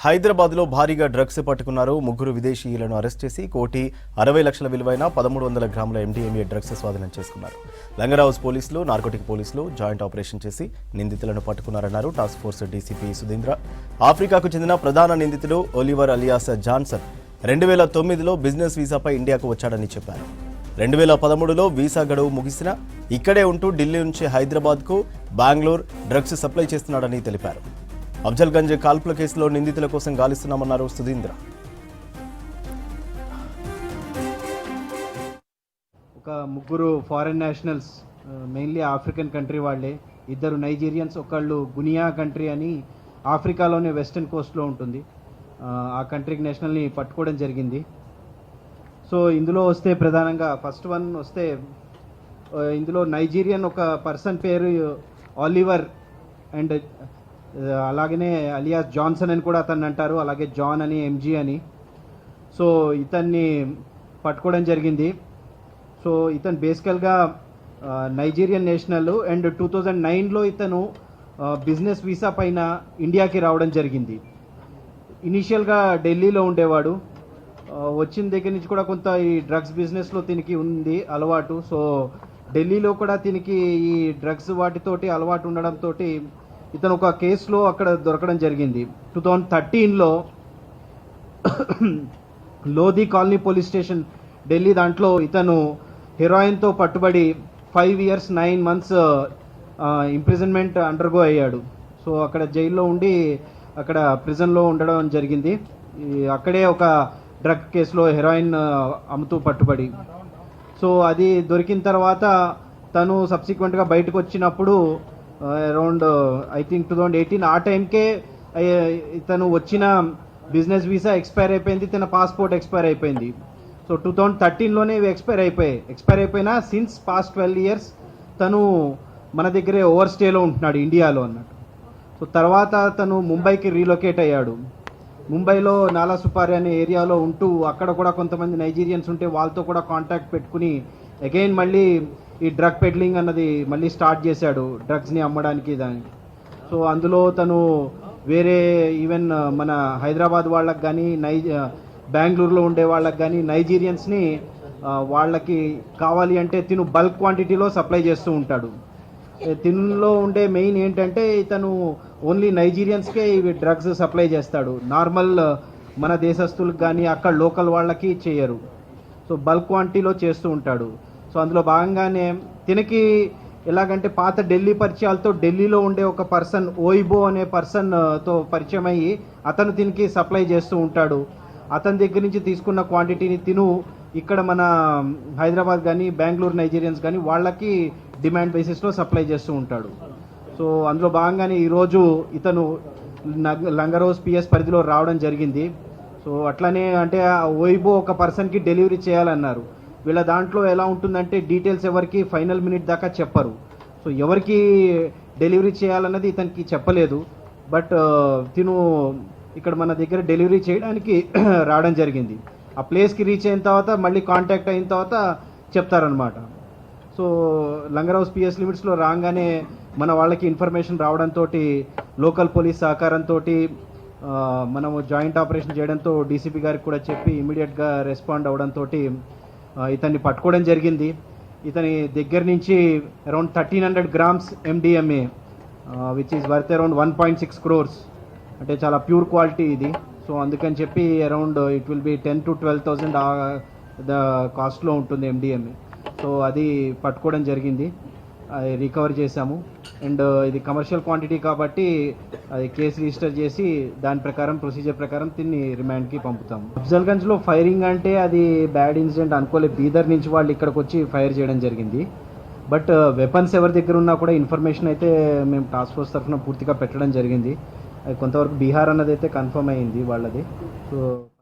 హైదరాబాద్లో భారీగా డ్రగ్స్ పట్టుకున్నారు. ముగ్గురు విదేశీయులను అరెస్ట్ చేసి ₹1,60,00,000 విలువైన 1300 గ్రాముల MDMA డ్రగ్స్ స్వాధీనం చేసుకున్నారు. లంగరౌస్ పోలీసులు, నార్కోటిక్ పోలీసులు జాయింట్ ఆపరేషన్ చేసి నిందితులను పట్టుకున్నారన్నారు టాస్క్ ఫోర్స్ డీసీపీ సుధీంద్ర. ఆఫ్రికాకు చెందిన ప్రధాన నిందితుడు ఒలివర్ అలియాస్ జాన్సన్ 2009లో బిజినెస్ వీసాపై ఇండియాకు వచ్చాడని చెప్పారు. 2013లో వీసా గడువు ముగిసినా ఇక్కడే ఉంటూ ఢిల్లీ నుంచి హైదరాబాద్కు బెంగళూరు డ్రగ్స్ సప్లై చేస్తున్నాడని తెలిపారు. అఫ్జల్గంజ్ కాల్పుల కేసులో నిందితుల కోసం గాలిస్తున్నామన్నారు సుధీంద్ర. ఒక ముగ్గురు foreign nationals, mainly African country వాళ్ళే, ఇద్దరు నైజీరియన్స్, ఒకళ్ళు గునియా కంట్రీ అని ఆఫ్రికాలోనే వెస్టర్న్ కోస్ట్లో ఉంటుంది. ఆ కంట్రీకి నేషనల్ని పట్టుకోవడం జరిగింది. సో ఇందులో వస్తే ప్రధానంగా ఫస్ట్ వన్ వస్తే ఇందులో నైజీరియన్ ఒక పర్సన్ పేరు ఆలివర్ అండ్ అలాగనే అలియాస్ జాన్సన్ అని కూడా అతన్ని అంటారు, అలాగే జాన్ అని, ఎంజీ అని. సో ఇతన్ని పట్టుకోవడం జరిగింది. సో ఇతను బేసికల్గా నైజీరియన్ నేషనల్ అండ్ 2009లో ఇతను బిజినెస్ వీసా పైన ఇండియాకి రావడం జరిగింది. ఇనీషియల్గా ఢిల్లీలో ఉండేవాడు. వచ్చిన దగ్గర నుంచి కూడా కొంత ఈ డ్రగ్స్ బిజినెస్లో దీనికి ఉంది అలవాటు. సో ఢిల్లీలో కూడా దీనికి ఈ డ్రగ్స్ వాటితోటి అలవాటు ఉండడంతో ఇతను ఒక కేసులో అక్కడ దొరకడం జరిగింది. 2013లో Lodhi colony police station Delhi, దాంట్లో ఇతను హెరాయిన్తో పట్టుబడి 5 years 9 months ఇంప్రిజన్మెంట్ అండర్గో అయ్యాడు. సో అక్కడ జైల్లో ఉండి అక్కడ ప్రిజన్లో ఉండడం జరిగింది. అక్కడే ఒక డ్రగ్ కేసులో హెరాయిన్ అమ్ముతూ పట్టుబడి. సో అది దొరికిన తర్వాత తను సబ్సిక్వెంట్గా బయటకు వచ్చినప్పుడు అరౌండ్ ఐ థింక్ 2018 ఆ టైంకే ఇతను వచ్చిన బిజినెస్ వీసా ఎక్స్పైర్ అయిపోయింది, తన పాస్పోర్ట్ ఎక్స్పైర్ అయిపోయింది. సో 2013లోనే ఇవి ఎక్స్పైర్ అయిపోయినా సిన్స్ పాస్ట్ 12 years తను మన దగ్గరే ఓవర్ స్టేలో ఉంటున్నాడు ఇండియాలో అన్నట్టు. సో తర్వాత తను ముంబైకి రీలొకేట్ అయ్యాడు. ముంబైలో నాలా సుపారి అనే ఏరియాలో ఉంటూ అక్కడ కూడా కొంతమంది నైజీరియన్స్ ఉంటే వాళ్ళతో కూడా కాంటాక్ట్ పెట్టుకుని అగైన్ మళ్ళీ ఈ డ్రగ్ పెడ్లింగ్ అన్నది మళ్ళీ స్టార్ట్ చేశాడు, డ్రగ్స్ని అమ్మడానికి దానికి. సో అందులో తను వేరే ఈవెన్ మన హైదరాబాద్ వాళ్ళకి కానీ బెంగళూరులో ఉండే వాళ్ళకి కానీ నైజీరియన్స్ని వాళ్ళకి కావాలి అంటే తిను బల్క్ క్వాంటిటీలో సప్లై చేస్తూ ఉంటాడు. తినులో ఉండే మెయిన్ ఏంటంటే ఇతను ఓన్లీ నైజీరియన్స్కే ఇవి డ్రగ్స్ సప్లై చేస్తాడు, నార్మల్ మన దేశస్తులకు కానీ అక్కడ లోకల్ వాళ్ళకి చేయరు. సో బల్క్ క్వాంటిటీలో చేస్తూ ఉంటాడు. సో అందులో భాగంగానే తినకి ఎలాగంటే పాత ఢిల్లీ పరిచయాలతో ఢిల్లీలో ఉండే ఒక పర్సన్ ఓయిబో అనే పర్సన్తో పరిచయం అయ్యి అతను తినికి సప్లై చేస్తూ ఉంటాడు. అతని దగ్గర నుంచి తీసుకున్న క్వాంటిటీని తిను ఇక్కడ మన హైదరాబాద్ కానీ బెంగళూరు నైజీరియన్స్ కానీ వాళ్ళకి డిమాండ్ బేసిస్లో సప్లై చేస్తూ ఉంటాడు. సో అందులో భాగంగానే ఈరోజు ఇతను లంగరోస్ పిఎస్ పరిధిలో రావడం జరిగింది. సో అట్లానే అంటే ఓయిబో ఒక పర్సన్కి డెలివరీ చేయాలన్నారు. వీళ్ళ దాంట్లో ఎలా ఉంటుందంటే డీటెయిల్స్ ఎవరికి ఫైనల్ మినిట్ దాకా చెప్పరు. సో ఎవరికి డెలివరీ చేయాలన్నది ఇతనికి చెప్పలేదు. బట్ తిను ఇక్కడ మన దగ్గర డెలివరీ చేయడానికి రావడం జరిగింది. ఆ ప్లేస్కి రీచ్ అయిన తర్వాత మళ్ళీ కాంటాక్ట్ అయిన తర్వాత చెప్తారనమాట. సో లంగరౌస్ పిఎస్ లిమిట్స్లో రాగానే మన వాళ్ళకి ఇన్ఫర్మేషన్ రావడంతో లోకల్ పోలీస్ సహకారంతో మనము జాయింట్ ఆపరేషన్ చేయడంతో డీసీపీ గారికి కూడా చెప్పి ఇమీడియట్గా రెస్పాండ్ అవడంతో ఇతన్ని పట్టుకోవడం జరిగింది. ఇతని దగ్గర నుంచి around 1300 grams MDMA which is worth around 1.6 crores, అంటే చాలా ప్యూర్ క్వాలిటీ ఇది. సో అందుకని చెప్పి around it will be 10,000 to 12,000 the కాస్ట్లో ఉంటుంది MDMA. సో అది పట్టుకోవడం జరిగింది, అది రికవర్ చేశాము. అండ్ ఇది కమర్షియల్ క్వాంటిటీ కాబట్టి అది కేసు రిజిస్టర్ చేసి దాని ప్రకారం ప్రొసీజర్ ప్రకారం దీన్ని రిమాండ్కి పంపుతాము. అఫ్జల్గంజ్లో ఫైరింగ్ అంటే అది బ్యాడ్ ఇన్సిడెంట్ అనుకోలేదు. బీదర్ నుంచి వాళ్ళు ఇక్కడికి వచ్చి ఫైర్ చేయడం జరిగింది. బట్ వెపన్స్ ఎవరి దగ్గర ఉన్నా కూడా ఇన్ఫర్మేషన్ అయితే మేము టాస్క్ ఫోర్స్ తరఫున పూర్తిగా పెట్టడం జరిగింది. అది కొంతవరకు బీహార్ అన్నది అయితే కన్ఫర్మ్ అయ్యింది వాళ్ళది. సో